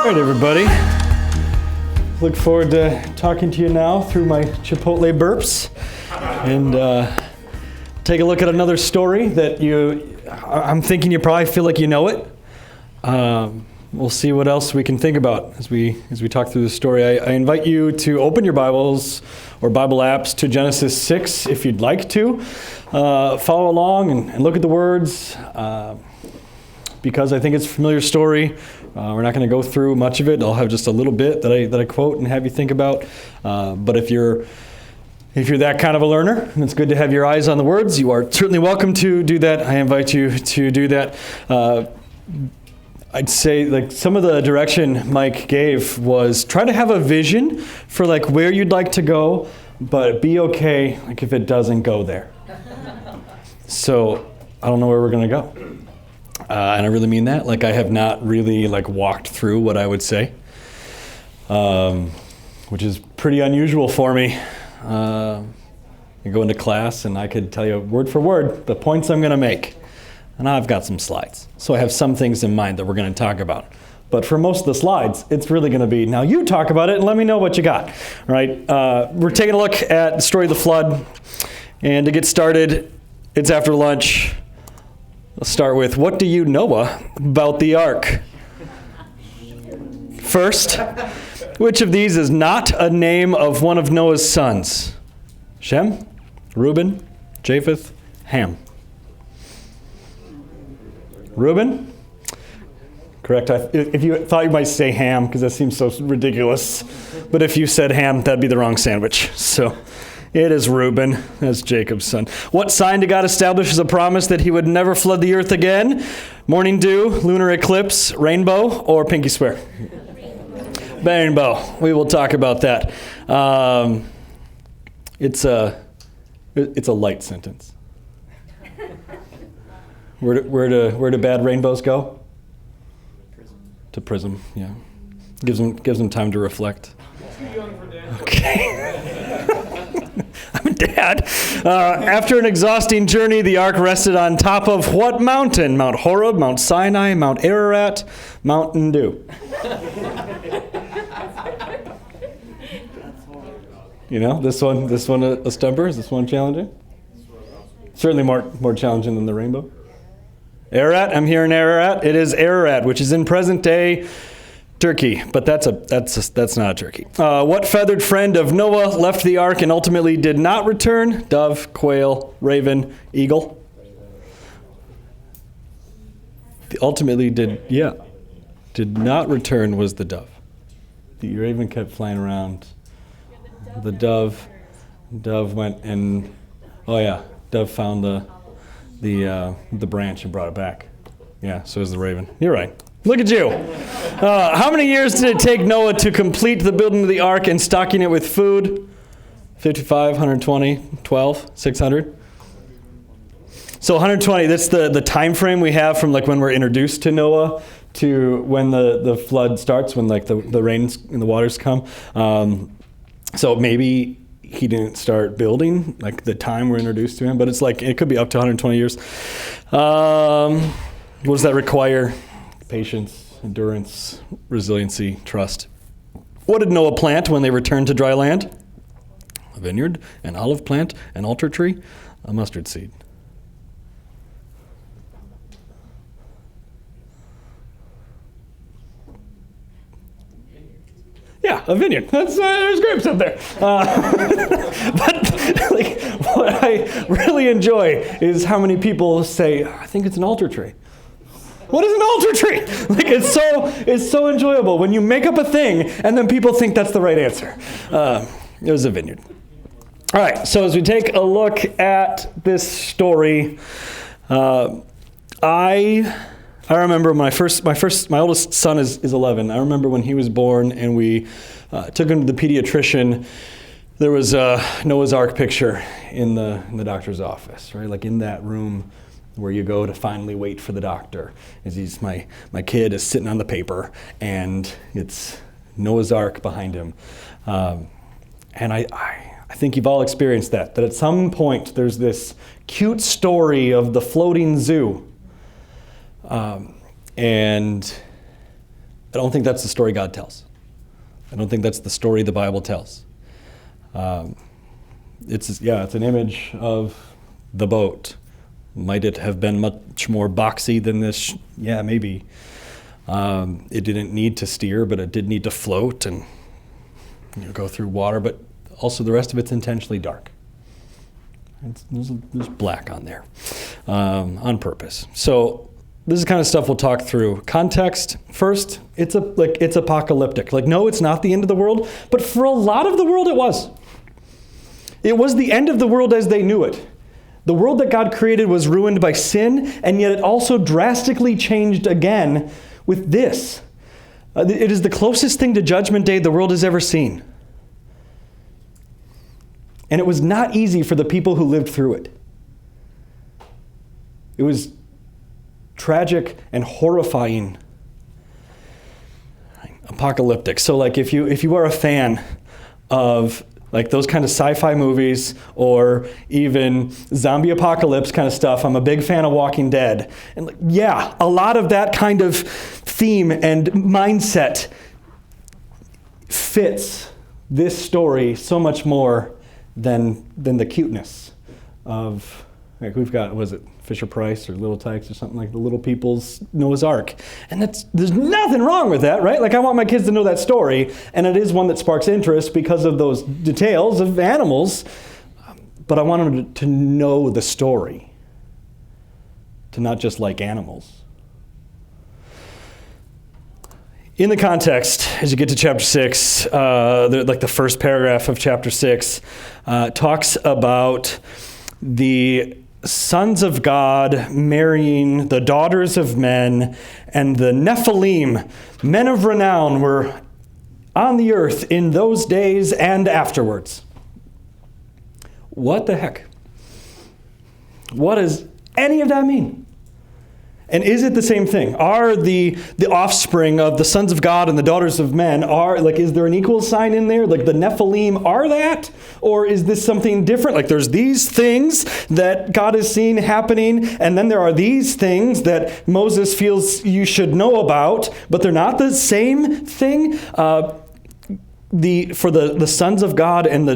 All right, everybody. Look forward to talking to you now through my Chipotle burps, and take a look at another story that I'm thinking you probably feel like you know it. We'll see what else we can think about as we talk through the story. I invite you to open your Bibles or Bible apps to Genesis 6 if you'd like to. Follow along and look at the words because I think it's a familiar story. We're not going to go through much of it. I'll have just a little bit that I quote and have you think about. But if you're that kind of a learner, and it's good to have your eyes on the words, you are certainly welcome to do that. I invite you to do that. I'd say like some of the direction Mike gave was try to have a vision for like where you'd like to go, but be okay like if it doesn't go there. So I don't know where we're going to go. And I really mean that. Like I have not really like walked through what I would say, which is pretty unusual for me. I go into class and I could tell you word for word the points I'm going to make. And I've got some slides. So I have some things in mind that we're going to talk about. But for most of the slides, it's really going to be, now you talk about it and let me know what you got. All right? We're taking a look at the story of the flood. And to get started, it's after lunch. Let's start with, what do you know about the ark? First, which of these is not a name of one of Noah's sons? Shem, Reuben, Japheth, Ham. Reuben? Correct. If you thought you might say Ham, because that seems so ridiculous. But if you said Ham, that'd be the wrong sandwich. So it is Reuben. That's Jacob's son. What sign did God establish as a promise that he would never flood the earth again? Morning dew, lunar eclipse, rainbow, or pinky swear? Rainbow. We will talk about that. It's a light sentence. Where do bad rainbows go? To prism, yeah. Gives them time to reflect. Too young for dad. Okay. I'm a dad. After an exhausting journey, the ark rested on top of what mountain? Mount Horeb, Mount Sinai, Mount Ararat, Mountain Dew. You know, this one a stumper? Is this one challenging? Certainly more challenging than the rainbow. Ararat, I'm here in Ararat. It is Ararat, which is in present-day Turkey, but that's not a Turkey. What feathered friend of Noah left the ark and ultimately did not return? Dove, quail, raven, eagle. Ultimately did not return was the dove. The raven kept flying around. The dove went and, dove found the branch and brought it back. Yeah, so is the raven. You're right. Look at you. How many years did it take Noah to complete the building of the ark and stocking it with food? 55, 120, 12, 600. So 120, that's the time frame we have from like when we're introduced to Noah to when the flood starts, when like the rains and the waters come. So maybe he didn't start building like the time we're introduced to him, but it's like it could be up to 120 years. What does that require? Patience, endurance, resiliency, trust. What did Noah plant when they returned to dry land? A vineyard, an olive plant, an altar tree, a mustard seed. Yeah, a vineyard. There's grapes up there. But like, what I really enjoy is how many people say, I think it's an altar tree. What is an altar tree? Like it's so enjoyable when you make up a thing and then people think that's the right answer. It was a vineyard. All right, so as we take a look at this story, I remember when my oldest son is 11. I remember when he was born and we took him to the pediatrician. There was a Noah's Ark picture in the doctor's office, right? Like in that room where you go to finally wait for the doctor. My kid is sitting on the paper and it's Noah's Ark behind him. And I think you've all experienced that at some point there's this cute story of the floating zoo. And I don't think that's the story God tells. I don't think that's the story the Bible tells. It's an image of the boat. Might it have been much more boxy than this? Yeah, maybe. It didn't need to steer, but it did need to float and go through water. But also the rest of it's intentionally dark. There's black on there on purpose. So this is the kind of stuff we'll talk through. Context, first, it's apocalyptic. No, it's not the end of the world, but for a lot of the world it was. It was the end of the world as they knew it. The world that God created was ruined by sin, and yet it also drastically changed again with this. It is the closest thing to Judgment Day the world has ever seen. And it was not easy for the people who lived through it. It was tragic and horrifying. Apocalyptic. So if you are a fan of those kind of sci-fi movies or even zombie apocalypse kind of stuff, I'm a big fan of Walking Dead. And a lot of that kind of theme and mindset fits this story so much more than the cuteness of, we've got, was it Fisher-Price or Little Tikes or something, like the Little People's Noah's Ark. And there's nothing wrong with that, right? I want my kids to know that story, and it is one that sparks interest because of those details of animals, but I want them to know the story, to not just like animals. In the context, as you get to chapter 6, the first paragraph of chapter 6 talks about the sons of God marrying the daughters of men, and the Nephilim, men of renown, were on the earth in those days and afterwards. What the heck? What does any of that mean? And is it the same thing? Are the offspring of the sons of God and the daughters of men, is there an equal sign in there? The Nephilim are that? Or is this something different? There's these things that God has seen happening, and then there are these things that Moses feels you should know about, but they're not the same thing? For the sons of God and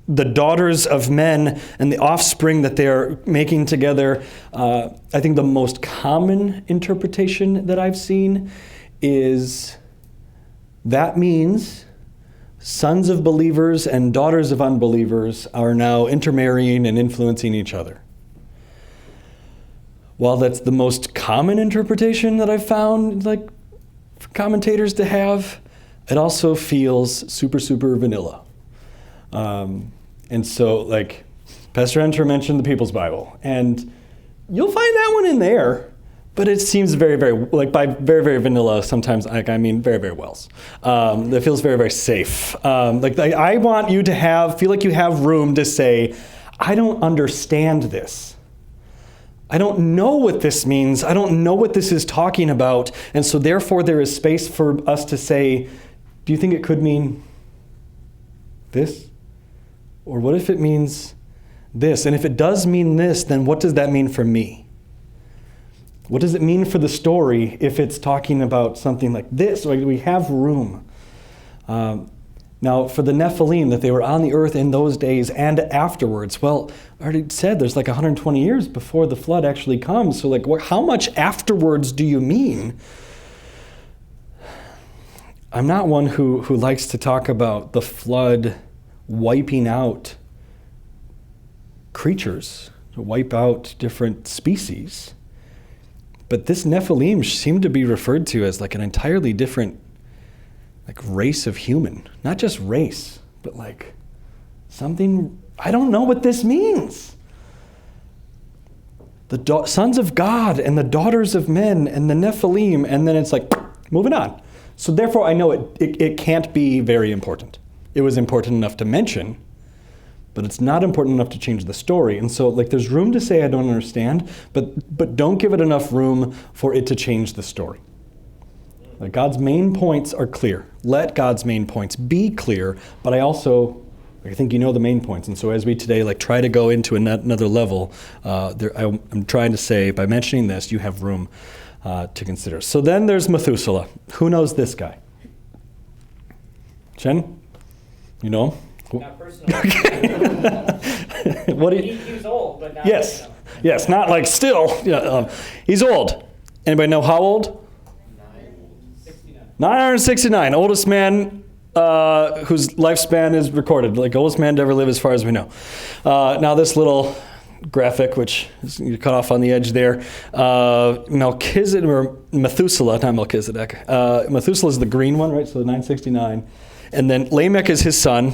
the daughters of men and the offspring that they are making together, I think the most common interpretation that I've seen is that means sons of believers and daughters of unbelievers are now intermarrying and influencing each other. While that's the most common interpretation that I've found for commentators to have, it also feels super, super vanilla. And so, Pastor Enter mentioned the People's Bible, and you'll find that one in there, but it seems very, very, by very, very vanilla, sometimes, I mean very, very Wells. That feels very, very safe. I want you to feel like you have room to say, I don't understand this. I don't know what this means. I don't know what this is talking about. And so therefore there is space for us to say, do you think it could mean this? Or what if it means this? And if it does mean this, then what does that mean for me? What does it mean for the story if it's talking about something like this? We have room. Now, for the Nephilim, that they were on the earth in those days and afterwards, well, I already said there's 120 years before the flood actually comes. So how much afterwards do you mean? I'm not one who likes to talk about the flood wiping out creatures, to wipe out different species. But this Nephilim seemed to be referred to as an entirely different race of human. Not just race, but something, I don't know what this means. The sons of God and the daughters of men and the Nephilim, and then it's moving on. So therefore I know it can't be very important. It was important enough to mention, but it's not important enough to change the story. And so there's room to say I don't understand, but don't give it enough room for it to change the story. God's main points are clear. Let God's main points be clear, but I think you know the main points. And so as we today try to go into another level, I'm trying to say by mentioning this, you have room to consider. So then there's Methuselah. Who knows this guy? Jen? You know him? Not personally. What do He was old, but not. Yes. You know. Yes, not like still. Yeah, he's old. Anybody know how old? 969. Oldest man whose lifespan is recorded. Like oldest man to ever live as far as we know. Now this little graphic, which is you cut off on the edge there. Melchizedek, or Methuselah, not Melchizedek. Methuselah is the green one, right? So 969. And then Lamech is his son.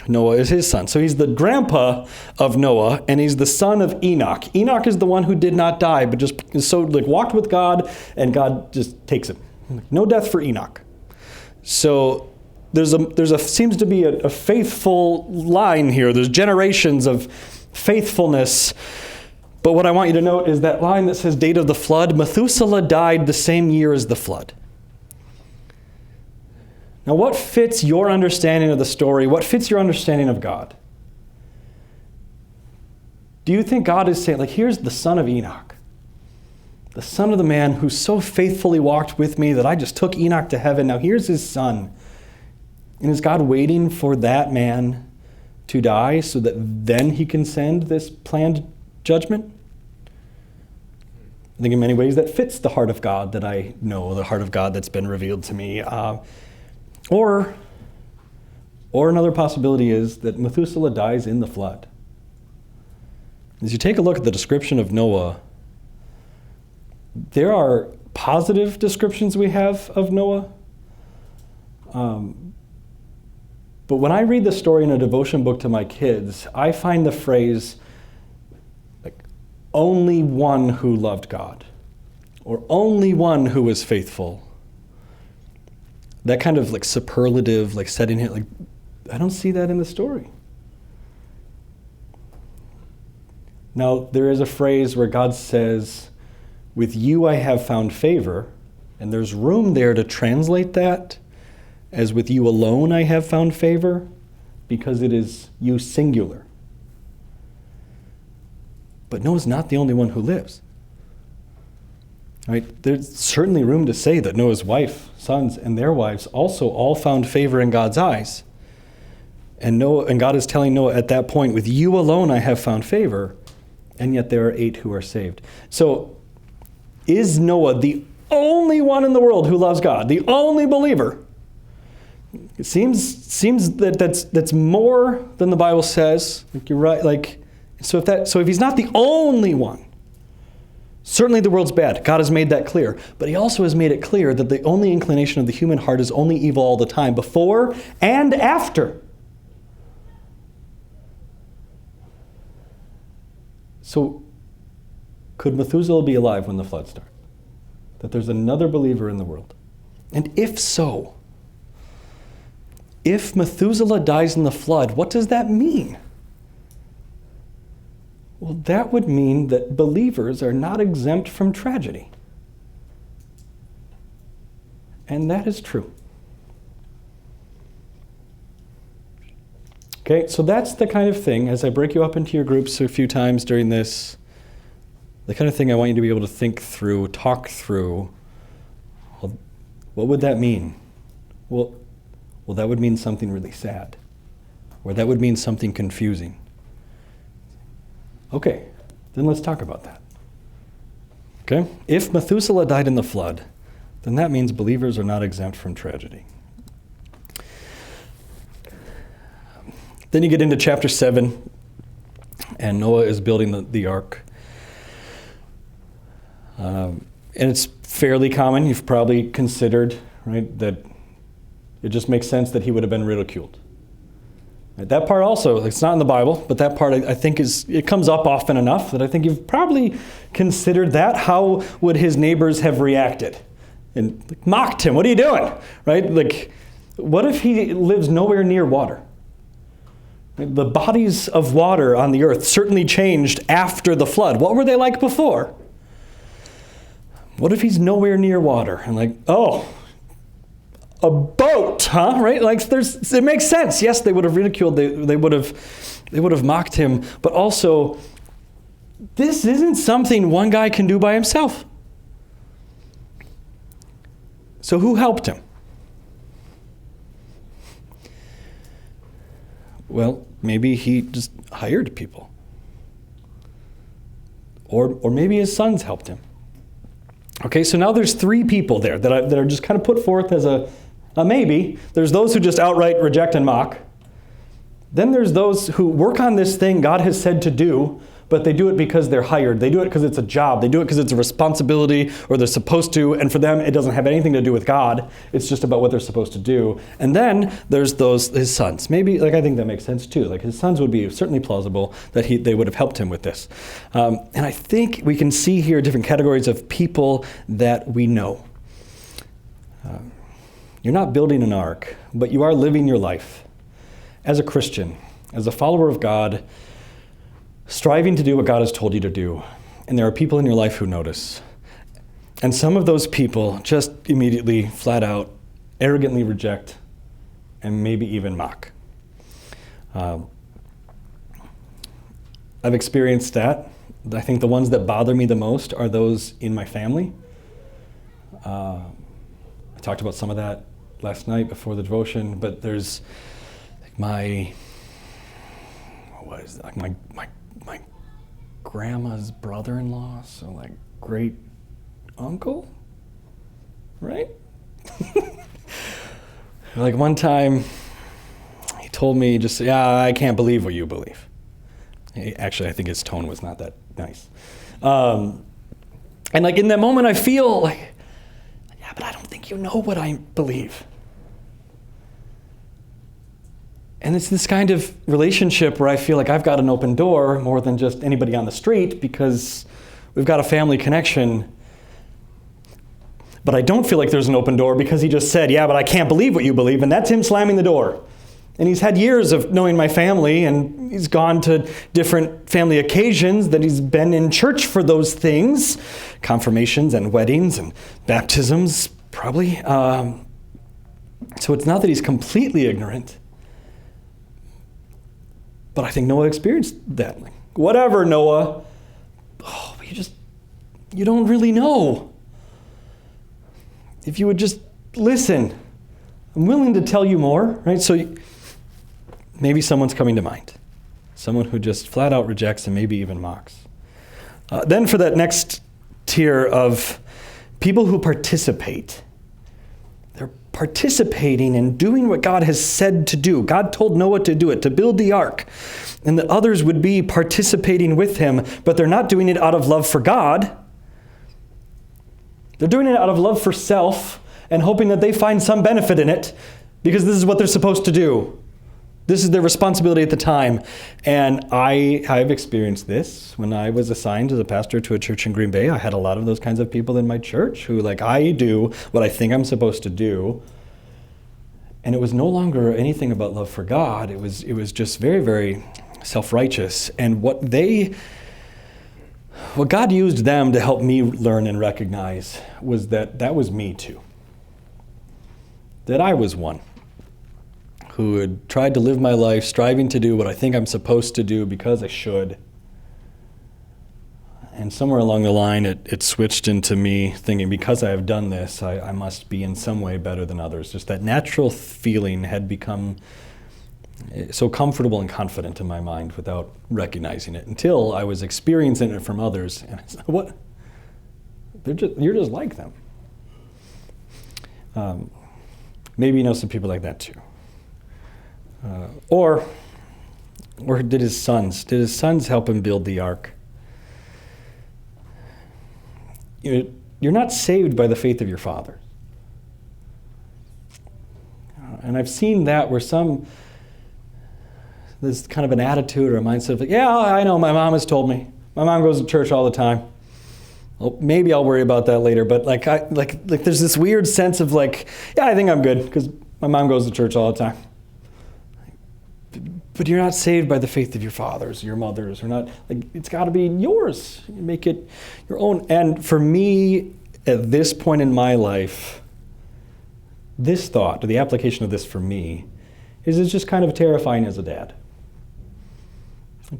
Noah is his son. So he's the grandpa of Noah, and he's the son of Enoch. Enoch is the one who did not die, but just walked with God, and God just takes him. No death for Enoch. So seems to be a faithful line here. There's generations of faithfulness. But what I want you to note is that line that says date of the flood. Methuselah died the same year as the flood. Now, what fits your understanding of the story? What fits your understanding of God? Do you think God is saying, like, here's the son of Enoch, the son of the man who so faithfully walked with me that I just took Enoch to heaven. Now here's his son. And is God waiting for that man to die so that then he can send this planned judgment? I think in many ways that fits the heart of God that I know, the heart of God that's been revealed to me. Or another possibility is that Methuselah dies in the flood. As you take a look at the description of Noah, there are positive descriptions we have of Noah. But when I read the story in a devotion book to my kids, I find the phrase, like, only one who loved God, or only one who was faithful. That kind of like superlative, like setting it, like, I don't see that in the story. Now, there is a phrase where God says, with you I have found favor, and there's room there to translate that as with you alone I have found favor, because it is you singular. But Noah's not the only one who lives. Right? There's certainly room to say that Noah's wife, sons, and their wives also all found favor in God's eyes. And God is telling Noah at that point, with you alone I have found favor, and yet there are 8 who are saved. So, is Noah the only one in the world who loves God, the only believer? It seems that that's more than the Bible says. Like, you're right. Like, so if he's not the only one, certainly the world's bad. God has made that clear. But he also has made it clear that the only inclination of the human heart is only evil all the time, before and after. So, could Methuselah be alive when the flood started? That there's another believer in the world? And if so, if Methuselah dies in the flood, what does that mean? Well, that would mean that believers are not exempt from tragedy. And that is true. Okay, so that's the kind of thing, as I break you up into your groups a few times during this, the kind of thing I want you to be able to think through, talk through. Well, what would that mean? Well, that would mean something really sad, or that would mean something confusing. Okay, then let's talk about that. Okay? If Methuselah died in the flood, then that means believers are not exempt from tragedy. Then you get into chapter 7, and Noah is building the ark. And it's fairly common. You've probably considered, right, that it just makes sense that he would have been ridiculed. That part also, it's not in the Bible, but that part I think it comes up often enough that I think you've probably considered that. How would his neighbors have reacted? And mocked him. What are you doing? Right? Like, what if he lives nowhere near water? The bodies of water on the earth certainly changed after the flood. What were they like before? What if he's nowhere near water? And like, oh, a boat, huh? Right? Like, it makes sense. Yes, they would have ridiculed. They would have mocked him. But also, this isn't something one guy can do by himself. So who helped him? Well, maybe he just hired people. Or maybe his sons helped him. Okay, so now there's three people there that are just kind of put forth as a maybe. There's those who just outright reject and mock. Then there's those who work on this thing God has said to do, but they do it because they're hired. They do it because it's a job. They do it because it's a responsibility, or they're supposed to, and for them it doesn't have anything to do with God. It's just about what they're supposed to do. And then there's his sons. Maybe, I think that makes sense too. His sons would be certainly plausible that they would have helped him with this. And I think we can see here different categories of people that we know. You're not building an ark, but you are living your life as a Christian, as a follower of God, striving to do what God has told you to do. And there are people in your life who notice. And some of those people just immediately, flat out, arrogantly reject and maybe even mock. I've experienced that. I think the ones that bother me the most are those in my family. I talked about some of that last night before the devotion, but there's my grandma's brother-in-law, so great uncle, right? One time he told me I can't believe what you believe. Actually, I think his tone was not that nice. And in that moment I feel but I don't think you know what I believe. And it's this kind of relationship where I feel like I've got an open door more than just anybody on the street because we've got a family connection. But I don't feel like there's an open door because he just said, but I can't believe what you believe. And that's him slamming the door. And he's had years of knowing my family, and he's gone to different family occasions that he's been in church for those things, confirmations and weddings and baptisms, probably. So it's not that he's completely ignorant. But I think Noah experienced that. Whatever, Noah. You don't really know. If you would just listen, I'm willing to tell you more, right? So maybe someone's coming to mind. Someone who just flat out rejects and maybe even mocks. Then for that next tier of people who participate. They're participating in doing what God has said to do. God told Noah to do it, to build the ark. And that others would be participating with him, but they're not doing it out of love for God. They're doing it out of love for self and hoping that they find some benefit in it because this is what they're supposed to do. This is their responsibility at the time. And I've experienced this when I was assigned as a pastor to a church in Green Bay. I had a lot of those kinds of people in my church who I do what I think I'm supposed to do. And it was no longer anything about love for God. It was just very, very self-righteous. And what God used them to help me learn and recognize was that was me too. That I was one who had tried to live my life striving to do what I think I'm supposed to do because I should. And somewhere along the line, it switched into me thinking, because I have done this, I must be in some way better than others. Just that natural feeling had become so comfortable and confident in my mind without recognizing it until I was experiencing it from others. And I said, what? You're just like them. Maybe you know some people like that too. Or did his sons help him build the ark? You're not saved by the faith of your father. And I've seen that where there's kind of an attitude or a mindset of, I know, my mom has told me. My mom goes to church all the time. Well, maybe I'll worry about that later. But there's this weird sense of I think I'm good because my mom goes to church all the time. But you're not saved by the faith of your fathers, your mothers, or not. It's got to be yours. You make it your own. And for me, at this point in my life, this thought, or the application of this for me, is just kind of terrifying as a dad.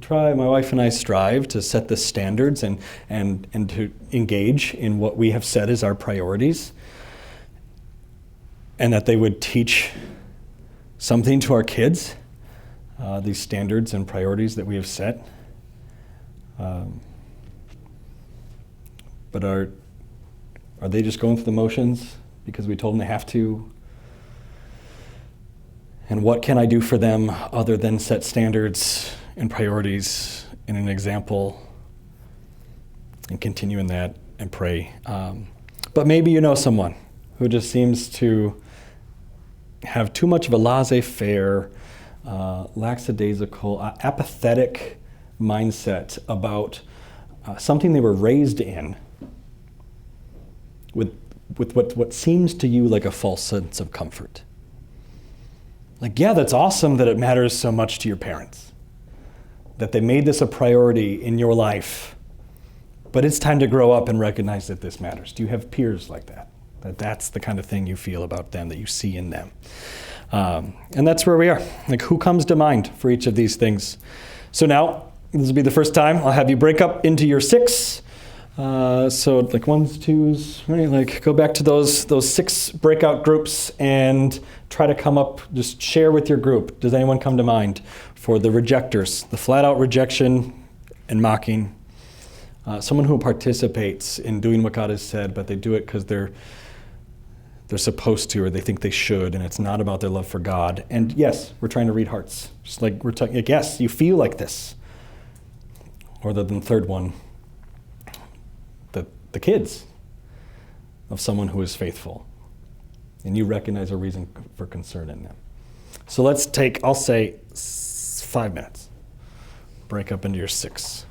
My wife and I strive to set the standards and to engage in what we have said as our priorities. and that they would teach something to our kids, these standards and priorities that we have set. But are they just going through the motions because we told them they have to? And what can I do for them other than set standards and priorities and an example and continue in that and pray? But maybe you know someone who just seems to have too much of a laissez-faire, lackadaisical, apathetic mindset about something they were raised in with what seems to you like a false sense of comfort. Like, yeah, that's awesome that it matters so much to your parents, that they made this a priority in your life, but it's time to grow up and recognize that this matters. Do you have peers like that? That's the kind of thing you feel about them, that you see in them. And that's where we are. Like, who comes to mind for each of these things? So now, this will be the first time I'll have you break up into your 6. So like 1s, 2s, right? Like go back to those 6 breakout groups and try to come up, just share with your group. Does anyone come to mind for the rejectors, the flat out rejection and mocking? Someone who participates in doing what God has said, but they do it because they're supposed to, or they think they should, and it's not about their love for God. And yes, we're trying to read hearts. Just like we're talking, like, yes, you feel like this. Or the third one, the kids of someone who is faithful, and you recognize a reason for concern in them. So let's take, I'll say 5 minutes. Break up into your 6.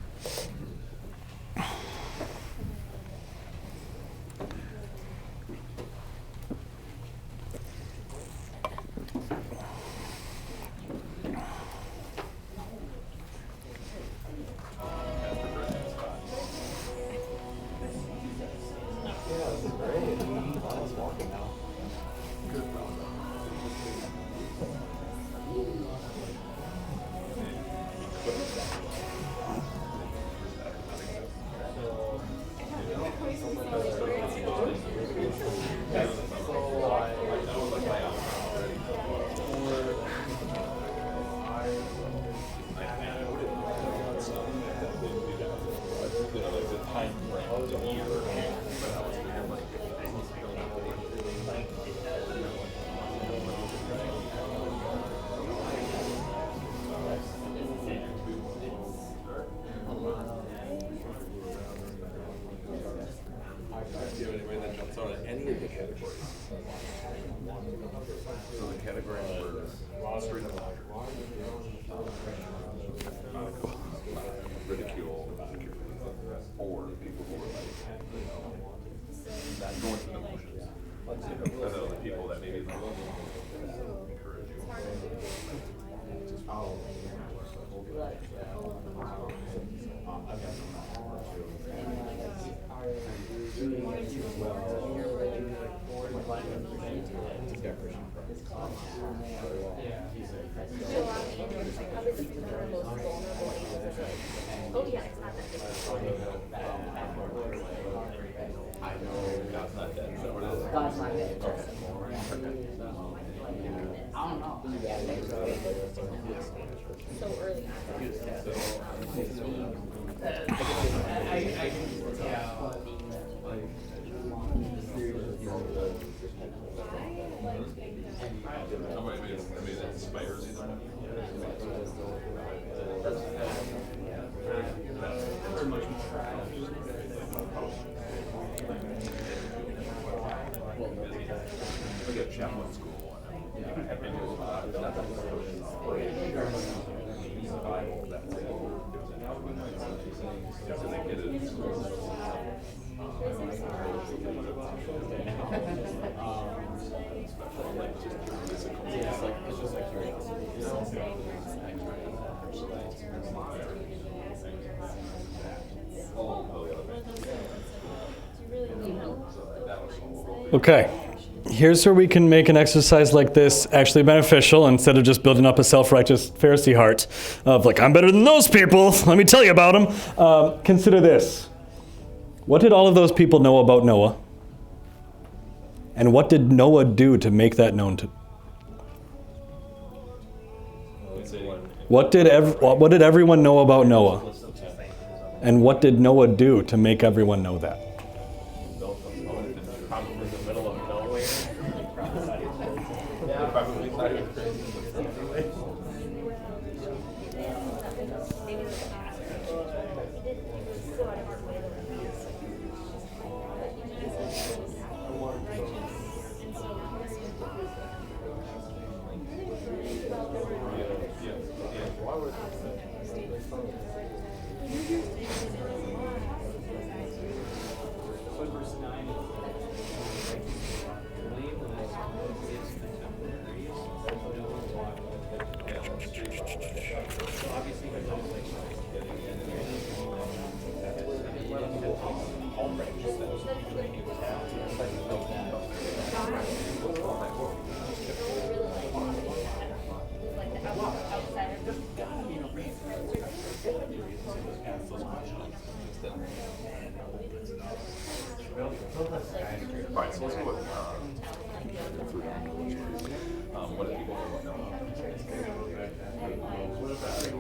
Okay, here's where we can make an exercise like this actually beneficial instead of just building up a self-righteous Pharisee heart of like, I'm better than those people, let me tell you about them. Consider this. What did all of those people know about Noah? And what did Noah do to make that known to? What did everyone know about Noah? And what did Noah do to make everyone know that?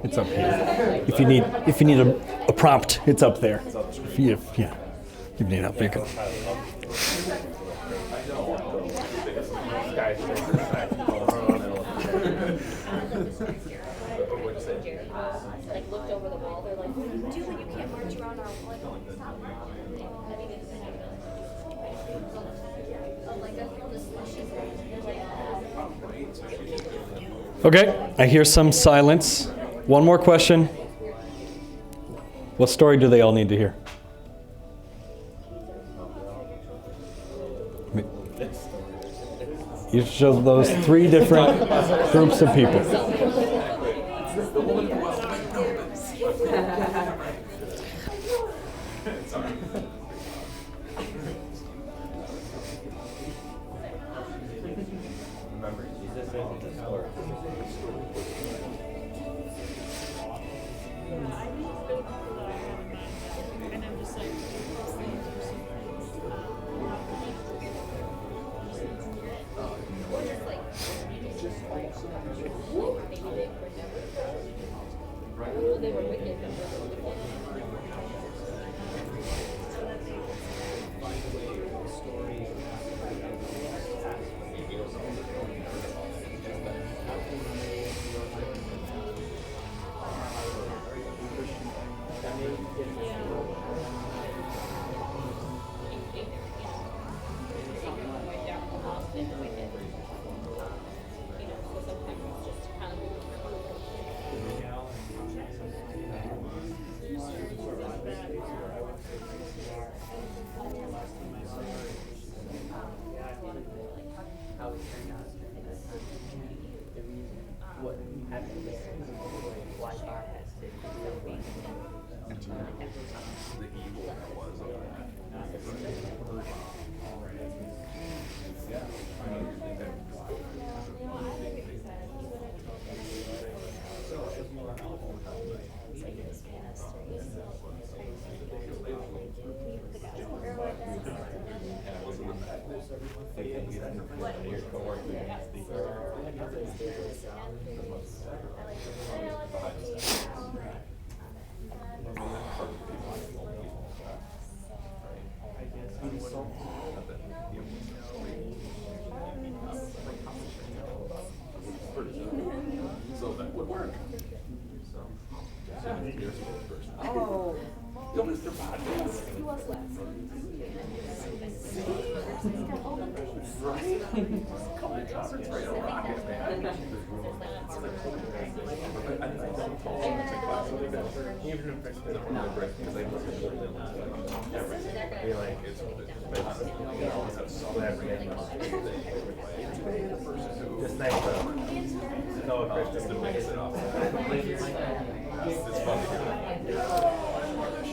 It's up here. If you need a prompt, it's up there. If you need help, you can. Like looked over the wall, they're like, "What do you do when you can't march around our like stop marching?" I think it's Okay, I hear some silence. One more question. What story do they all need to hear? Each of those three different groups of people.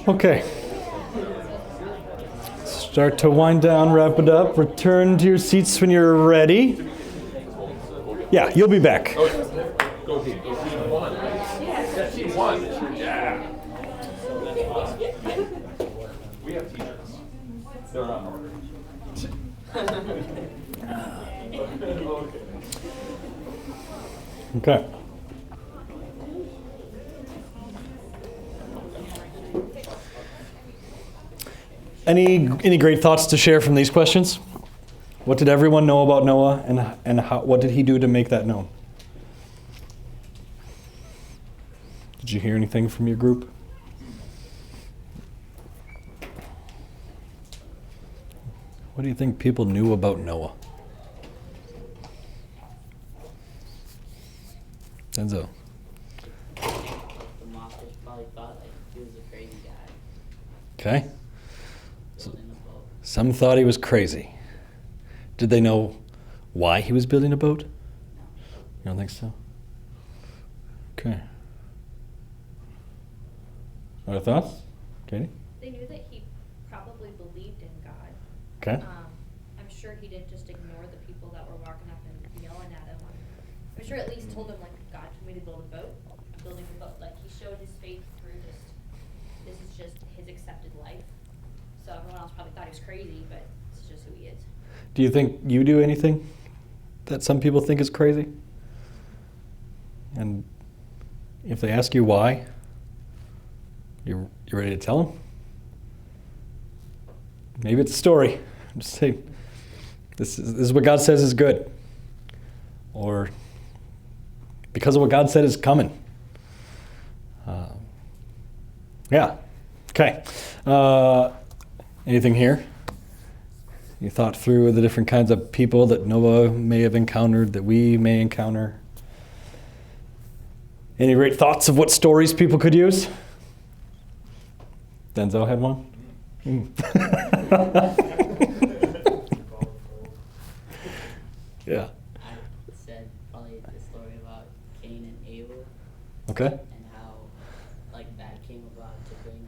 Okay. Start to wind down, wrap it up. Return to your seats when you're ready. Yeah, you'll be back. Go team. One. Yeah, team one. Yeah. We have teachers. They're not ordered. Okay. Any great thoughts to share from these questions? What did everyone know about Noah, and what did he do to make that known? Did you hear anything from your group? What do you think people knew about Noah? Denzo. The mockers probably thought like he was a crazy guy Okay. building a boat. Some thought he was crazy. Did they know why he was building a boat? You don't think so? Okay. Other thoughts? Katie? They knew that he probably believed in God. Okay. I'm sure he didn't just ignore the people that were walking up and yelling at him. I'm sure at least told them, like, God told me to build a boat. I'm building a boat. Like, he showed his faith through just, this is just his accepted life. So everyone else probably thought he was crazy, but it's just who he is. Do you think you do anything that some people think is crazy? And if they ask you why, you ready to tell them? Maybe it's a story. I'm just saying, this is what God says is good. Or because of what God said is coming. Yeah. Okay. Anything here? You thought through the different kinds of people that Noah may have encountered, that we may encounter. Any great thoughts of what stories people could use? Denzel had one? Yeah. I said probably the story about Cain and Abel Okay. and how like that came about to bring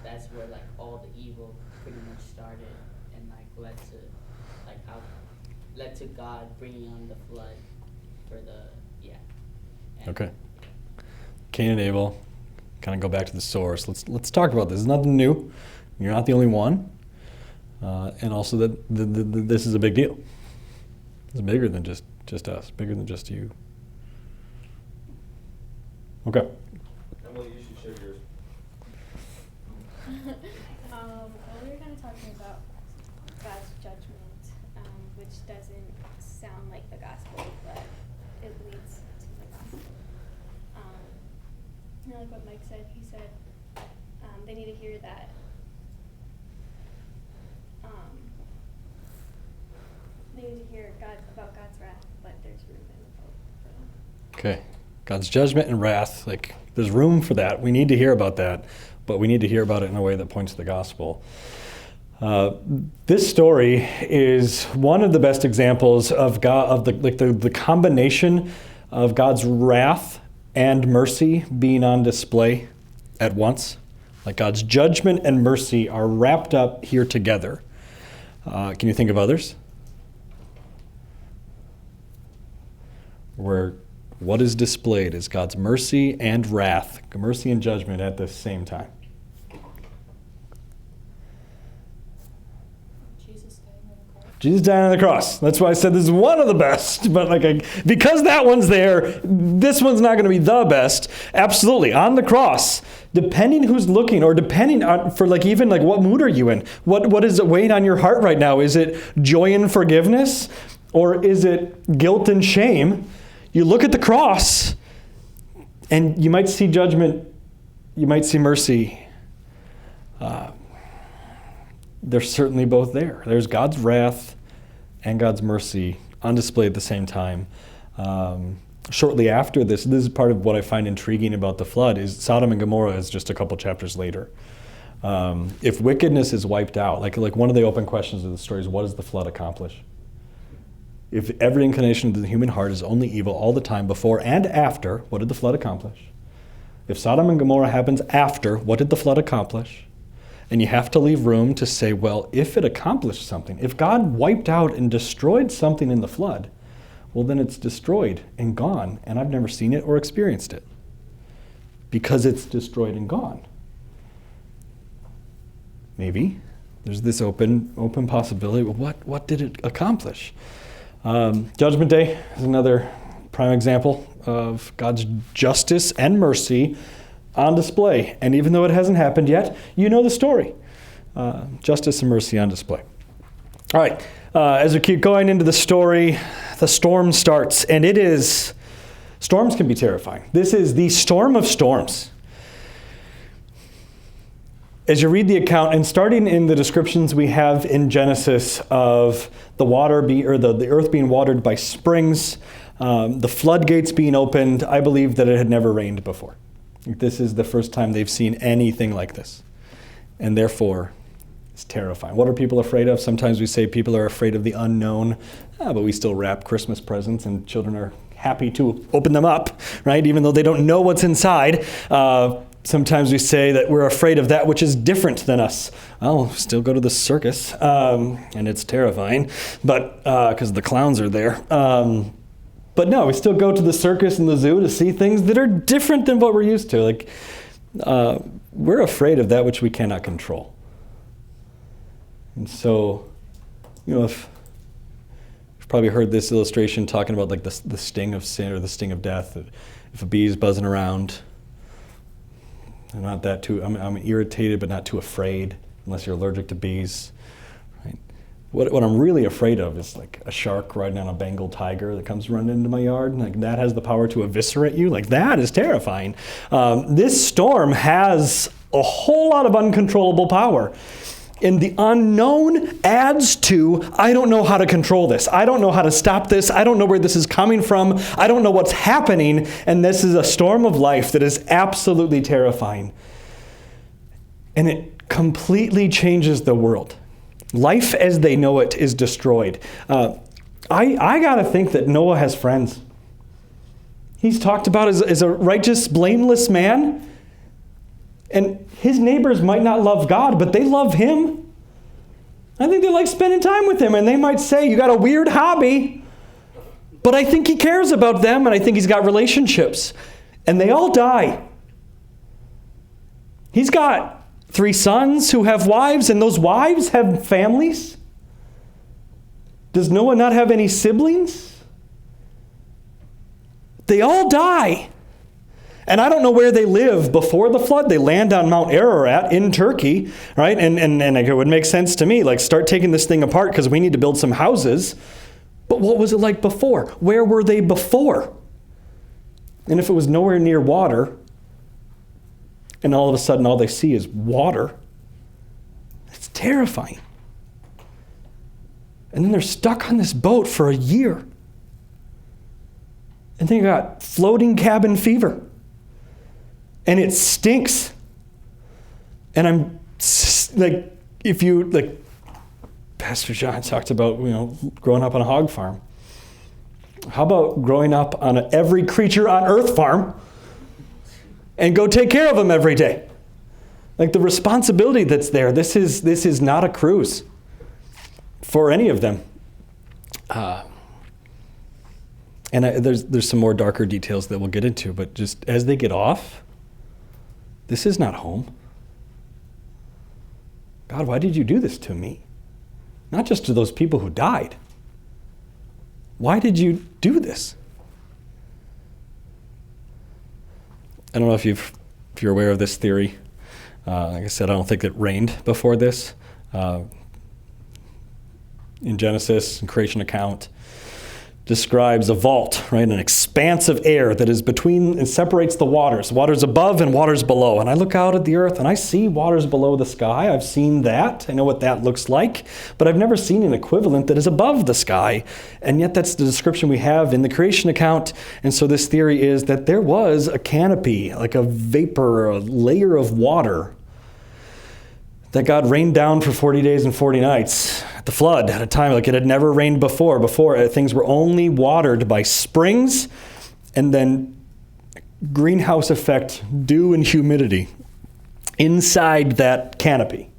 that's where like all the evil pretty much started and like led to God bringing on the flood for the And, Okay. Cain and Abel. Kind of go back to the source. Let's talk about this. It's nothing new. You're not the only one. And also that this is a big deal. It's bigger than just us. Bigger than just you. Okay. Emily, you should share yours. Well, we were kind of talking about God's judgment, which doesn't sound like the gospel, but it leads to the gospel. Like what Mike said, he said they need to hear that. They need to hear about God's wrath, but there's room in the boat for them. Okay. God's judgment and wrath, like there's room for that. We need to hear about that, but we need to hear about it in a way that points to the gospel. This story is one of the best examples of God, of the combination of God's wrath and mercy being on display at once. Like God's judgment and mercy are wrapped up here together. Can you think of others? Where what is displayed is God's mercy and wrath, mercy and judgment at the same time. Jesus dying on the cross. That's why I said this is one of the best. But because that one's there, this one's not going to be the best. Absolutely, on the cross. Depending who's looking, or depending on what mood are you in? What is weighing on your heart right now? Is it joy and forgiveness, or is it guilt and shame? You look at the cross, and you might see judgment. You might see mercy. They're certainly both there. There's God's wrath and God's mercy on display at the same time. Shortly after this is part of what I find intriguing about the flood, is Sodom and Gomorrah is just a couple chapters later. If wickedness is wiped out, like one of the open questions of the story is, what does the flood accomplish? If every inclination of the human heart is only evil all the time, before and after, what did the flood accomplish? If Sodom and Gomorrah happens after, what did the flood accomplish? And you have to leave room to say, well, if it accomplished something, if God wiped out and destroyed something in the flood, well, then it's destroyed and gone, and I've never seen it or experienced it because it's destroyed and gone. Maybe. There's this open possibility. Well, what did it accomplish? Judgment Day is another prime example of God's justice and mercy on display. And even though it hasn't happened yet, you know the story. Justice and mercy on display. All right, as we keep going into the story, the storm starts, and storms can be terrifying. This is the storm of storms. As you read the account, and starting in the descriptions we have in Genesis of the earth being watered by springs, the floodgates being opened, I believe that it had never rained before. This is the first time they've seen anything like this. And therefore, it's terrifying. What are people afraid of? Sometimes we say people are afraid of the unknown, but we still wrap Christmas presents and children are happy to open them up, right? Even though they don't know what's inside. Sometimes we say that we're afraid of that which is different than us. I'll still go to the circus, and it's terrifying, but because the clowns are there. But no, we still go to the circus and the zoo to see things that are different than what we're used to. Like, we're afraid of that which we cannot control. And so, if you've probably heard this illustration talking about like the sting of sin or the sting of death. If a bee is buzzing around, I'm not that too. I'm irritated, but not too afraid, unless you're allergic to bees. Right? What I'm really afraid of is like a shark riding on a Bengal tiger that comes running into my yard. Like that has the power to eviscerate you. Like that is terrifying. This storm has a whole lot of uncontrollable power. And the unknown adds to, I don't know how to control this. I don't know how to stop this. I don't know where this is coming from. I don't know what's happening. And this is a storm of life that is absolutely terrifying. And it completely changes the world. Life as they know it is destroyed. I got to think that Noah has friends. He's talked about as a righteous, blameless man. And his neighbors might not love God, but they love him. I think they like spending time with him. And they might say, you got a weird hobby. But I think he cares about them, and I think he's got relationships. And they all die. He's got 3 sons who have wives, and those wives have families. Does Noah not have any siblings? They all die. And I don't know where they live before the flood. They land on Mount Ararat in Turkey, right? And it would make sense to me, like start taking this thing apart because we need to build some houses. But what was it like before? Where were they before? And if it was nowhere near water, and all of a sudden all they see is water, it's terrifying. And then they're stuck on this boat for a year. And they got floating cabin fever. And it stinks. And I'm like, if you, like, Pastor John talked about, growing up on a hog farm. How about growing up on a every creature on earth farm and go take care of them every day? Like the responsibility that's there, this is not a cruise for any of them. And there's some more darker details that we'll get into, but just as they get off, this is not home. God, why did you do this to me? Not just to those people who died. Why did you do this? I don't know if you're aware of this theory. Like I said, I don't think it rained before this. In Genesis, in creation account, describes a vault, right? An expanse of air that is between and separates the waters. Waters above and waters below. And I look out at the earth and I see waters below the sky. I've seen that. I know what that looks like. But I've never seen an equivalent that is above the sky. And yet that's the description we have in the creation account. And so this theory is that there was a canopy, like a vapor, a layer of water that God rained down for 40 days and 40 nights at the flood at a time like it had never rained before. Before, things were only watered by springs and then greenhouse effect dew and humidity inside that canopy.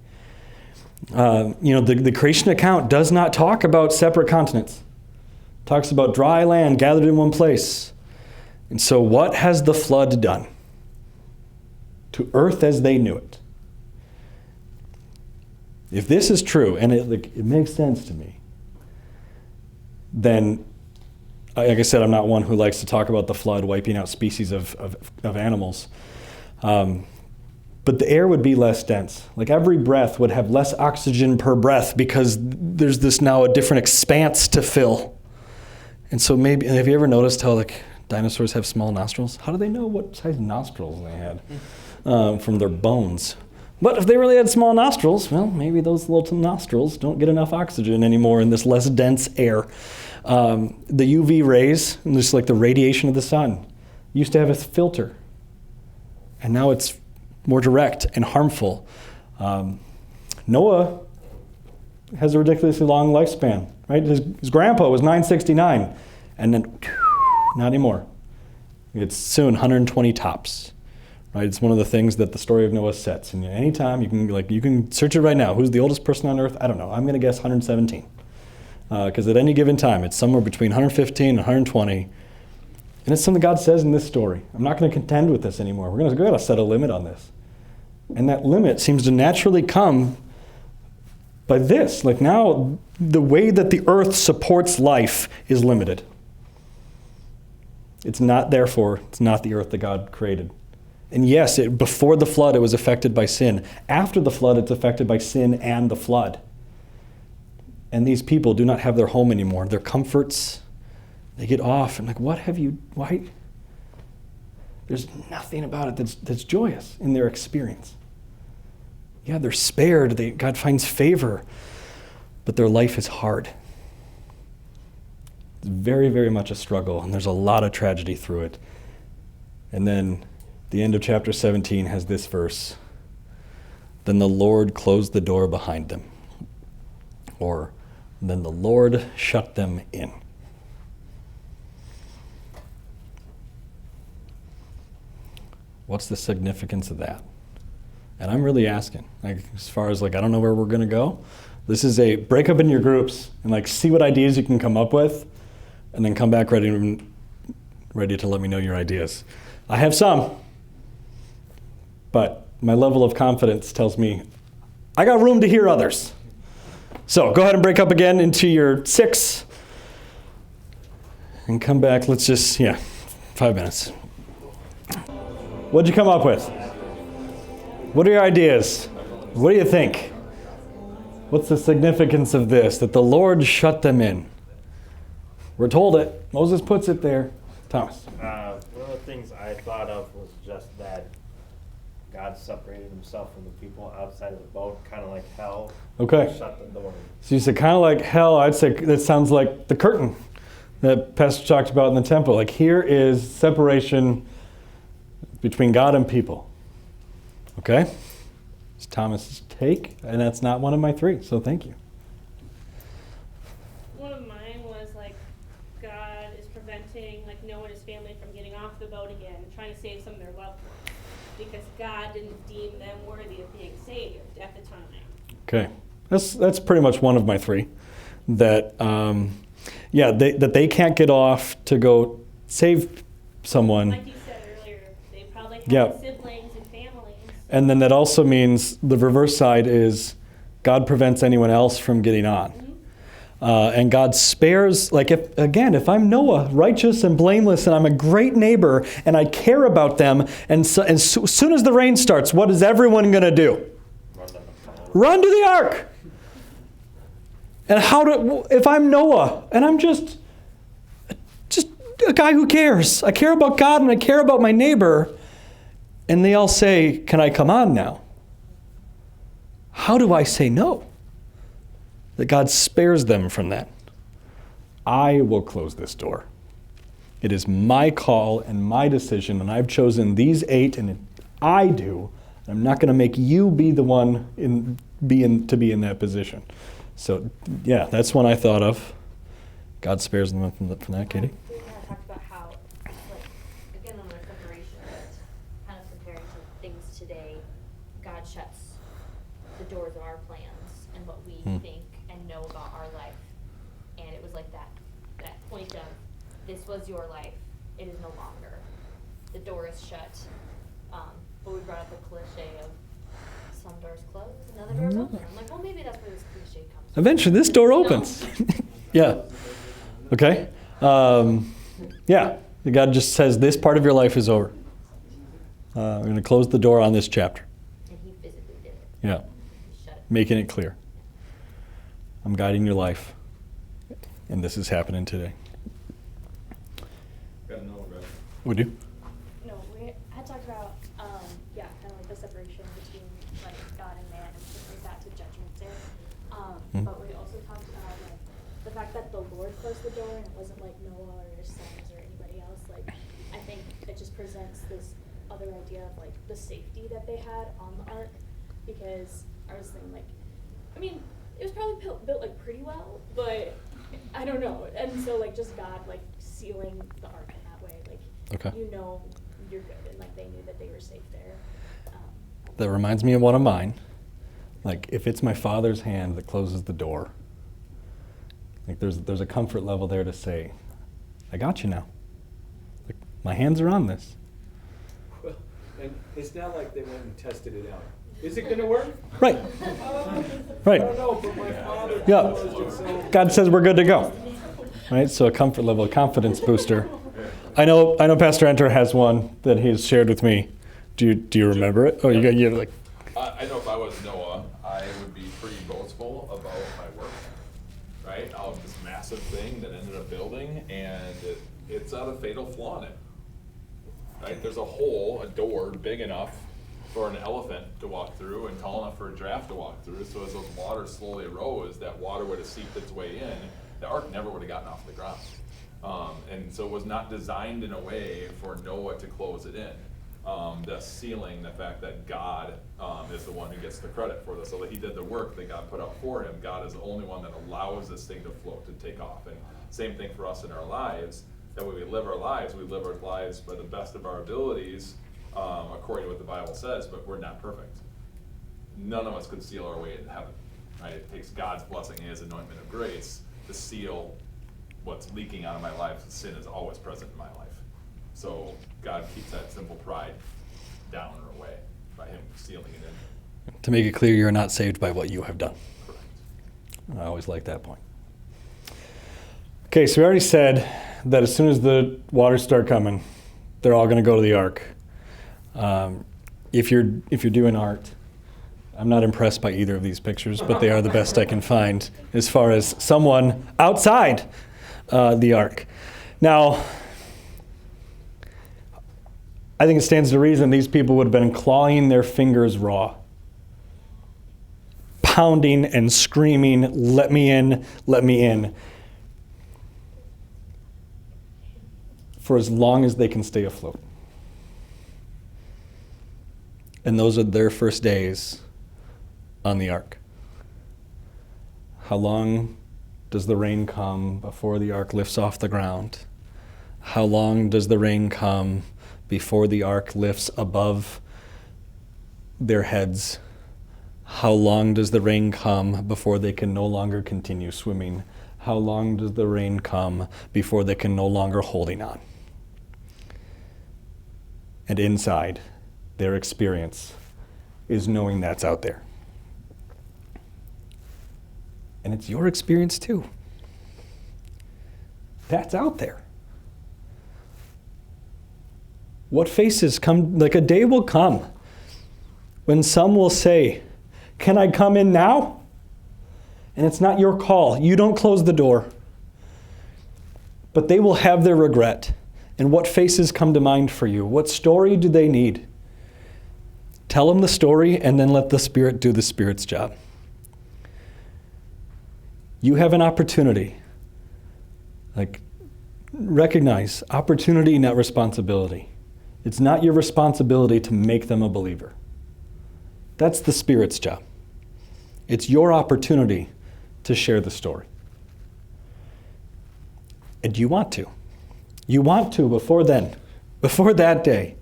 The creation account does not talk about separate continents. It talks about dry land gathered in one place. And so what has the flood done to earth as they knew it? If this is true, and it makes sense to me, then, like I said, I'm not one who likes to talk about the flood wiping out species of animals. But the air would be less dense. Like every breath would have less oxygen per breath because there's this now a different expanse to fill. And so maybe, have you ever noticed how like dinosaurs have small nostrils? How do they know what size nostrils they had from their bones? But if they really had small nostrils, well, maybe those little nostrils don't get enough oxygen anymore in this less dense air. The UV rays, and just like the radiation of the sun, used to have a filter. And now it's more direct and harmful. Noah has a ridiculously long lifespan, right? His grandpa was 969, and then not anymore. It's soon 120 tops, right? It's one of the things that the story of Noah sets. And anytime you can search it right now. Who's the oldest person on earth? I don't know. I'm going to guess 117, because at any given time it's somewhere between 115 and 120. And it's something God says in this story. I'm not going to contend with this anymore. We're going to set a limit on this. And that limit seems to naturally come by this. Like now, the way that the earth supports life is limited. It's not, therefore, it's not the earth that God created. And yes, before the flood, it was affected by sin. After the flood, it's affected by sin and the flood. And these people do not have their home anymore. Their comforts, they get off. And like, why? There's nothing about it that's joyous in their experience. Yeah, they're spared. God finds favor. But their life is hard. It's very, very much a struggle, and there's a lot of tragedy through it. And then the end of chapter 17 has this verse. Then the Lord closed the door behind them. Or, then the Lord shut them in. What's the significance of that? And I'm really asking, like, as far as like, I don't know where we're going to go. This is a break up in your groups and like see what ideas you can come up with, and then come back ready to let me know your ideas. I have some, but my level of confidence tells me I got room to hear others. So go ahead and break up again into your 6 and come back. Let's just, 5 minutes. What'd you come up with? What are your ideas? What do you think? What's the significance of this? That the Lord shut them in. We're told it. Moses puts it there. Thomas. One of the things I thought of was just that God separated himself from the people outside of the boat, kind of like hell. Okay. Shut the door. So you said kind of like hell. I'd say that sounds like the curtain that Pastor talked about in the temple. Like here is separation between God and people. Okay? It's Thomas's take, and that's not one of my 3, so thank you. One of mine was like God is preventing like Noah and his family from getting off the boat again and trying to save some of their loved ones because God didn't deem them worthy of being saved at the time. Okay. That's pretty much one of my 3. That, that they can't get off to go save someone. Like you said earlier, they probably have Yeah. siblings and families. And then that also means the reverse side is God prevents anyone else from getting on. And God spares, like if I'm Noah, righteous and blameless, and I'm a great neighbor, and I care about them, and as soon as the rain starts, what is everyone going to do? Run to the ark. And if I'm Noah, and I'm just a guy who cares, I care about God and I care about my neighbor, and they all say, can I come on now? How do I say no? That God spares them from that. I will close this door. It is my call and my decision, and I've chosen these 8, and I do. I'm not going to make you be the one to be in that position. So, that's one I thought of. God spares them from that, Katie. We kind of talked about how, like, again, on our separation, but kind of comparing to things today, God shuts the doors of our plans and what we think and know about our life. And it was like that point of, this was your life, it is no longer. The door is shut. But we brought up the cliche of some doors close and other doors open. I'm like, well, maybe that's where this cliche comes from. Eventually, this door opens. Yeah. Okay. Yeah. God just says this part of your life is over. We're going to close the door on this chapter. And he physically did it. Yeah. He shut it. Making it clear. I'm guiding your life. And this is happening today. Got another one, right? Would you? No, we had talked about, yeah, kind of like the separation between like God and man and stuff like that to Judgment Day. But we also talked about like the fact that the Lord closed the door and it wasn't like Noah or his sons or anybody else. Like, I think it just presents this other idea of like the safety that they had on the ark, because I was thinking like, I mean, it was probably built like pretty well, but I don't know. And so like just God like sealing the ark in that way, like Okay. you know you're good, and like they knew that they were safe there. That reminds me of one of mine. Like, if it's my Father's hand that closes the door, like there's a comfort level there to say, I got you now. Like, my hands are on this. Well, and it's not like they went and tested it out. Is it going to work? Right. Right. I don't know, but my father Yeah. closed it, so. God says we're good to go. Right? So a comfort level, a confidence booster. I know Pastor Enter has one that he's shared with me. Do you remember it? Oh, you like. I know if I was Noah, I would be pretty boastful about my work, right? Out of this massive thing that ended up building, and it's not a fatal flaw in it, right? There's a hole, a door big enough for an elephant to walk through and tall enough for a giraffe to walk through. So as those waters slowly rose, that water would have seeped its way in. The ark never would have gotten off the ground. And so it was not designed in a way for Noah to close it in. The sealing, the fact that God is the one who gets the credit for this, so that he did the work that God put up for him. God is the only one that allows this thing to float, to take off. And same thing for us in our lives, that when we live our lives by the best of our abilities, according to what the Bible says, but we're not perfect. None of us could seal our way into heaven, right? It takes God's blessing and his anointment of grace to seal what's leaking out of my life. Sin is always present in my life. So God keeps that simple pride down or away by him sealing it in. To make it clear, you're not saved by what you have done. Correct. I always like that point. Okay, so we already said that as soon as the waters start coming, they're all going to go to the ark. If you're doing art, I'm not impressed by either of these pictures, but they are the best I can find as far as someone outside the ark. Now, I think it stands to reason these people would have been clawing their fingers raw, pounding and screaming, let me in, for as long as they can stay afloat. And those are their first days on the ark. How long does the rain come before the ark lifts off the ground? How long does the rain come before the ark lifts above their heads? How long does the rain come before they can no longer continue swimming? How long does the rain come before they can no longer holding on? And inside, their experience is knowing that's out there. And it's your experience too. That's out there. What faces come, like a day will come when some will say, can I come in now? And it's not your call. You don't close the door. But they will have their regret. And what faces come to mind for you? What story do they need? Tell them the story and then let the Spirit do the Spirit's job. You have an opportunity. Like, recognize opportunity, not responsibility. It's not your responsibility to make them a believer. That's the Spirit's job. It's your opportunity to share the story. And you want to. You want to before then, before that day.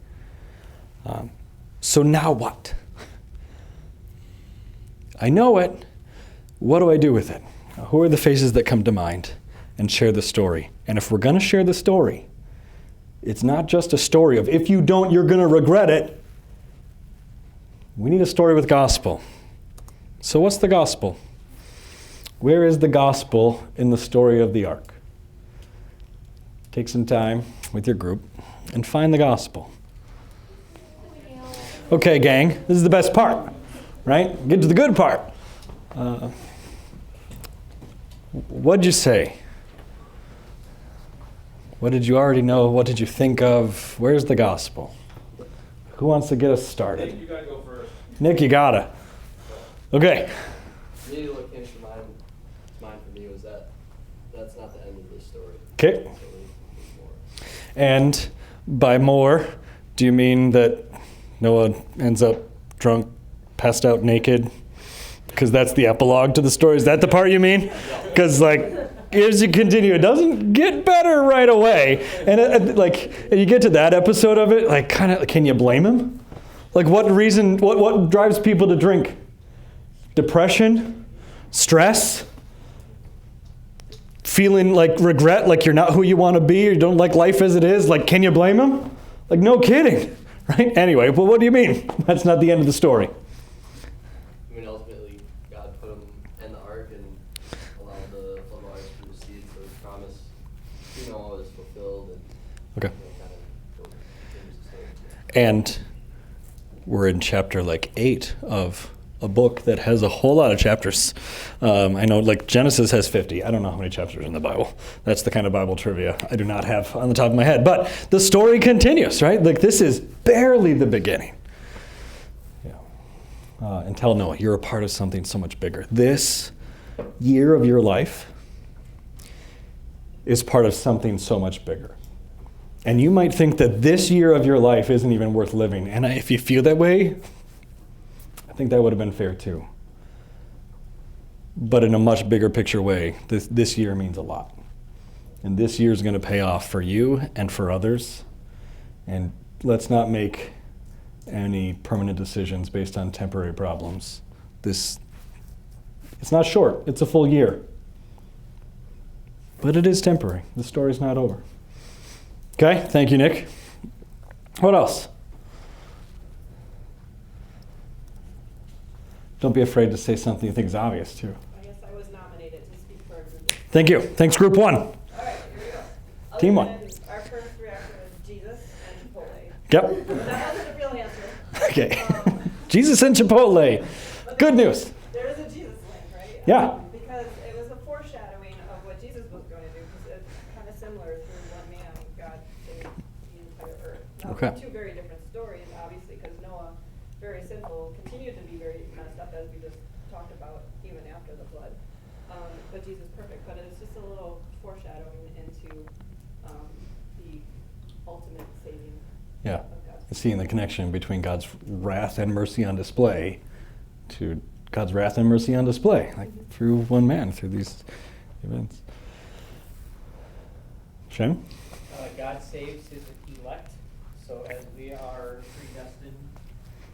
So now what? I know it. What do I do with it? Who are the faces that come to mind? And share the story. And if we're going to share the story, it's not just a story of if you don't, you're going to regret it. We need a story with gospel. So what's the gospel? Where is the gospel in the story of the ark? Take some time with your group and find the gospel. Okay, gang, this is the best part, right? Get to the good part. What'd you say? What did you already know? What did you think of? Where's the gospel? Who wants to get us started? Nick, you gotta go first. Nick, you gotta. Okay. Immediately what came to mind for me was that that's not the end of the story. Okay. So there's more. And by more, do you mean that Noah ends up drunk, passed out naked? Because that's the epilogue to the story. Is that the part you mean? Because, like, as you continue, it doesn't get better right away. And, and you get to that episode of it, like, kind of, can you blame him? Like, what drives people to drink? Depression? Stress? Feeling like regret, like you're not who you want to be, or you don't like life as it is? Like, can you blame him? Like, no kidding, right? Anyway, well, what do you mean? That's not the end of the story. I mean, ultimately, God put him in the ark and allowed the flood waters to recede, so his promise to Noah was fulfilled. And, Okay. kind of continues the story. And we're in chapter 8 of a book that has a whole lot of chapters. I know Genesis has 50. I don't know how many chapters are in the Bible. That's the kind of Bible trivia I do not have on the top of my head. But the story continues, right? This is barely the beginning. Yeah. And tell Noah, you're a part of something so much bigger. This year of your life is part of something so much bigger. And you might think that this year of your life isn't even worth living. And if you feel that way, I think that would have been fair too. But in a much bigger picture way, this year means a lot. And this year is going to pay off for you and for others. And let's not make any permanent decisions based on temporary problems. It's not short, it's a full year. But it is temporary. The story's not over. Okay, thank you, Nick. What else? Don't be afraid to say something you think is obvious, too. I guess I was nominated to speak for our group. Thank you. Thanks, Group 1. All right, here we go. Team Other one. than our first reaction was Jesus and Chipotle. Yep. That wasn't a real answer. Okay. Jesus and Chipotle. Good news. There is a Jesus link, right? Yeah. Because it was a foreshadowing of what Jesus was going to do, because it's kind of similar through one man, God saved the entire earth. Now, Okay. Two very different stories, obviously, because Noah, very sinful, continued to be very messed up, as we just talked about, even after the flood. But Jesus perfect. But it's just a little foreshadowing into the ultimate saving Yeah. of God. Seeing the connection between God's wrath and mercy on display to God's wrath and mercy on display, through one man, through these events. Shannon? God saves his elect, so as we are predestined,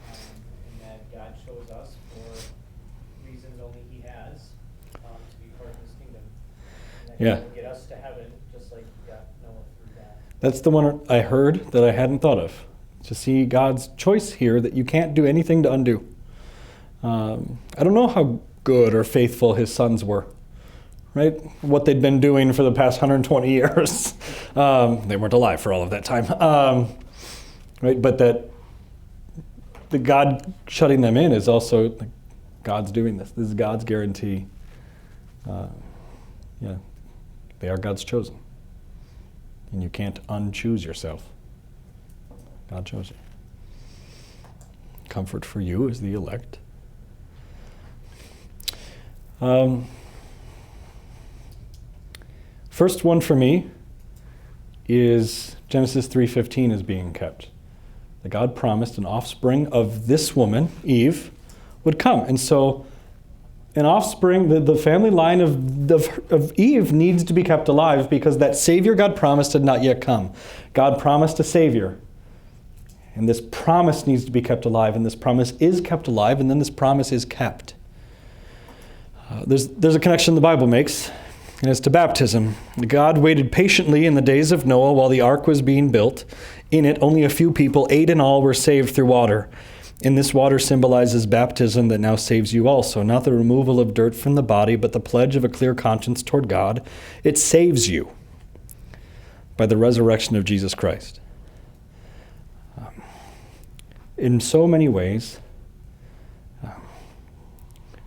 and that God shows us for reasons only he has, to be part of his kingdom. And that Yeah. he will get us to heaven, just like he got Noah through that. That's the one I heard that I hadn't thought of. To see God's choice here that you can't do anything to undo. I don't know how good or faithful his sons were, right? What they'd been doing for the past 120 years. They weren't alive for all of that time. Right? But that the God shutting them in is also God's doing this. This is God's guarantee. Yeah, they are God's chosen. And you can't unchoose yourself. God chose you. Comfort for you is the elect. First one for me is Genesis 3:15 is being kept. That God promised an offspring of this woman, Eve, would come. And so an offspring, the family line of Eve needs to be kept alive because that Savior God promised had not yet come. God promised a Savior. And this promise needs to be kept alive, and this promise is kept alive, and then this promise is kept. There's a connection the Bible makes, and it's to baptism. God waited patiently in the days of Noah while the ark was being built. In it, only a few people, 8 in all, were saved through water. In this water symbolizes baptism that now saves you also, not the removal of dirt from the body, but the pledge of a clear conscience toward God. It saves you by the resurrection of Jesus Christ. In so many ways,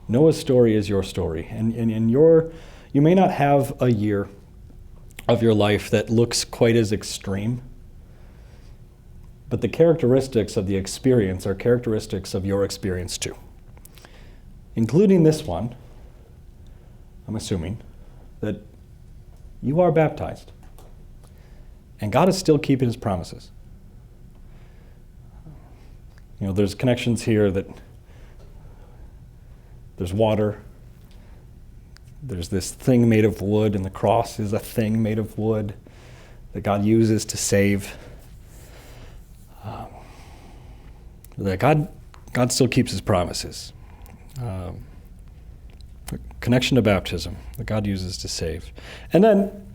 Noah's story is your story. And you may not have a year of your life that looks quite as extreme, but the characteristics of the experience are characteristics of your experience too. Including this one, I'm assuming, that you are baptized. And God is still keeping his promises. You know, there's connections here that there's water, there's this thing made of wood, and the cross is a thing made of wood that God uses to save. That God still keeps his promises. Connection to baptism that God uses to save. And then,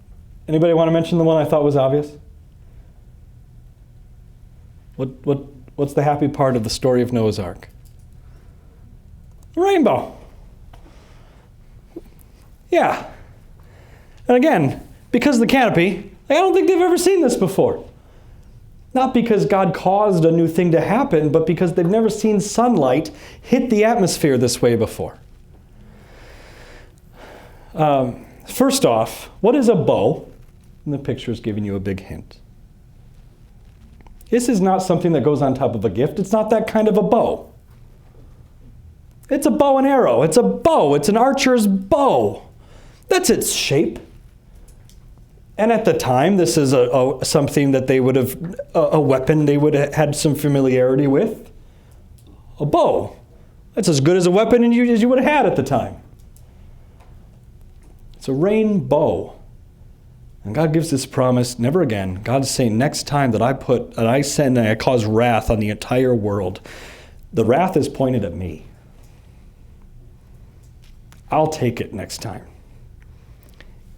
anybody want to mention the one I thought was obvious? What's the happy part of the story of Noah's Ark? Rainbow. Yeah. And again, because of the canopy, I don't think they've ever seen this before. Not because God caused a new thing to happen, but because they've never seen sunlight hit the atmosphere this way before. First off, what is a bow? And the picture's giving you a big hint. This is not something that goes on top of a gift. It's not that kind of a bow. It's a bow and arrow. It's a bow. It's an archer's bow. That's its shape. And at the time, this is something that they would have, a weapon they would have had some familiarity with. A bow. That's as good as a weapon as you would have had at the time. It's a rainbow. And God gives this promise, never again. God's saying, next time that I send and I cause wrath on the entire world, the wrath is pointed at me. I'll take it next time.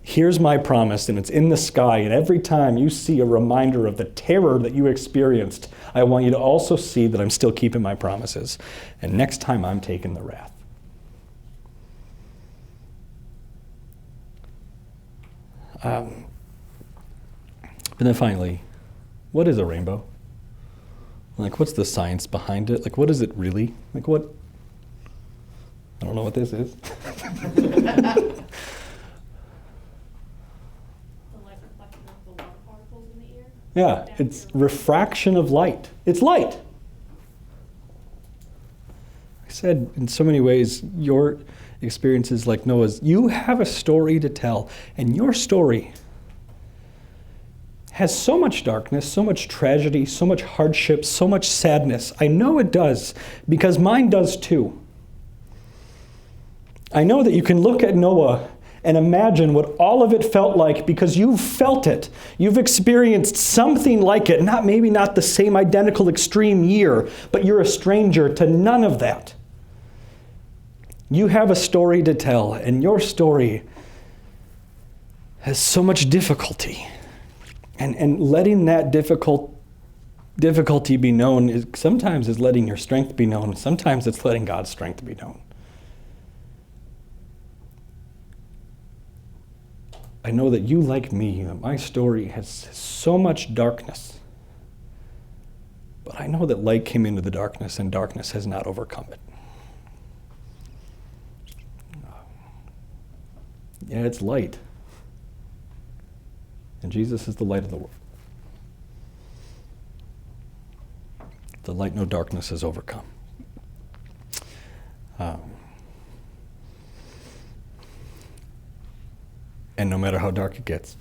Here's my promise, and it's in the sky, and every time you see a reminder of the terror that you experienced, I want you to also see that I'm still keeping my promises. And next time I'm taking the wrath. But then finally, what is a rainbow? Like, what's the science behind it? Like, what is it really? Like, what? I don't know what this is. The light reflection of the water particles in the air. Yeah, it's refraction of light. It's light. I said, in so many ways, your experience is like Noah's. You have a story to tell, and your story has so much darkness, so much tragedy, so much hardship, so much sadness. I know it does, because mine does too. I know that you can look at Noah and imagine what all of it felt like because you've felt it. You've experienced something like it, maybe not the same identical extreme year, but you're a stranger to none of that. You have a story to tell, and your story has so much difficulty. And letting that difficulty be known sometimes is letting your strength be known. Sometimes it's letting God's strength be known. I know that you, like me, my story has so much darkness. But I know that light came into the darkness, and darkness has not overcome it. Yeah, it's light. And Jesus is the light of the world. The light no darkness has overcome. And no matter how dark it gets,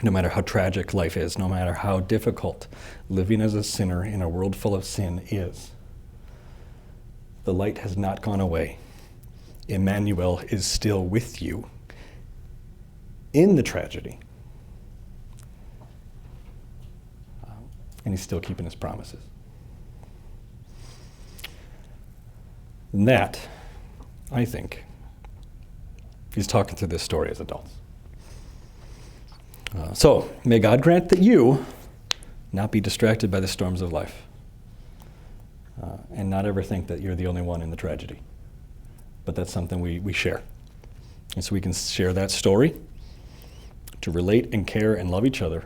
no matter how tragic life is, no matter how difficult living as a sinner in a world full of sin is, the light has not gone away. Emmanuel is still with you in the tragedy. And he's still keeping his promises. And that, I think, he's talking through this story as adults. So, may God grant that you not be distracted by the storms of life. and not ever think that you're the only one in the tragedy. But that's something we share. And so we can share that story to relate and care and love each other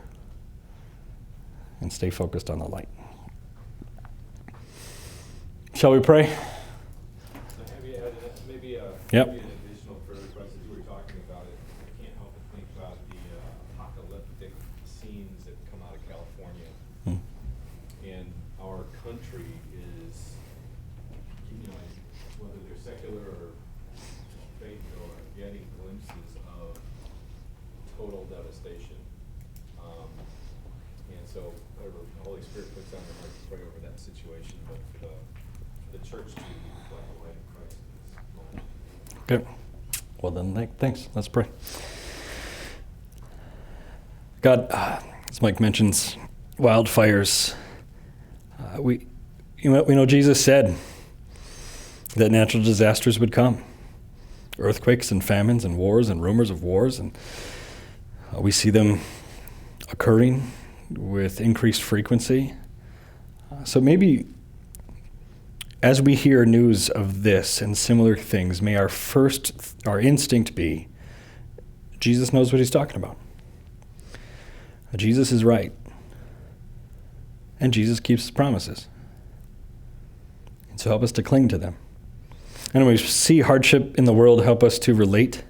and stay focused on the light. Shall we pray? Have you had maybe Yep. maybe an additional prayer request as you were talking about it? I can't help but think about the apocalyptic scenes that come out of California. Hmm. And our country is, whether they're secular or faith, or getting glimpses of total devastation. And so, whatever the Holy Spirit puts on your heart to pray over that situation, but for the church to reflect the light of Christ in this moment. Okay. Well then, thanks. Let's pray. God, as Mike mentions, wildfires. We know Jesus said that natural disasters would come, earthquakes and famines and wars and rumors of wars, and we see them occurring with increased frequency. So maybe as we hear news of this and similar things, may our instinct be, Jesus knows what he's talking about. Jesus is right. And Jesus keeps his promises. And so help us to cling to them. And when we see hardship in the world, help us to relate.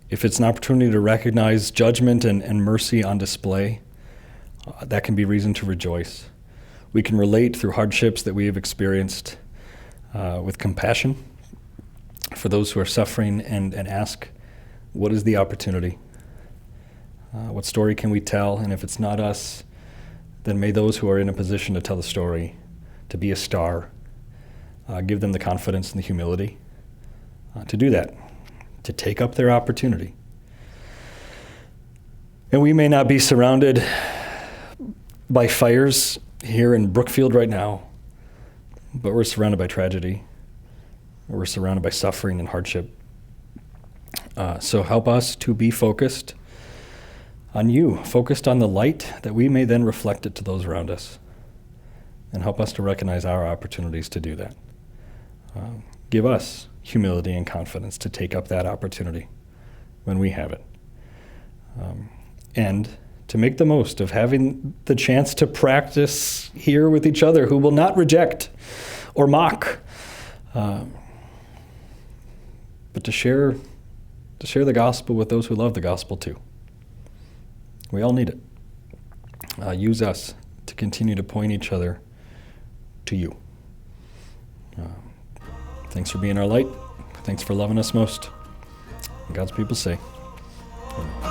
If it's an opportunity to recognize judgment and mercy on display, that can be reason to rejoice. We can relate through hardships that we have experienced with compassion for those who are suffering and ask, what is the opportunity? What story can we tell? And if it's not us, then may those who are in a position to tell the story, to be a star, give them the confidence and the humility to do that, to take up their opportunity. And we may not be surrounded by fires here in Brookfield right now, but we're surrounded by tragedy. We're surrounded by suffering and hardship. So help us to be focused on you, focused on the light, that we may then reflect it to those around us. And help us to recognize our opportunities to do that. Give us humility and confidence to take up that opportunity when we have it. And to make the most of having the chance to practice here with each other who will not reject or mock, but to share the gospel with those who love the gospel too. We all need it. Use us to continue to point each other to you. Thanks for being our light. Thanks for loving us most. And God's people say, amen.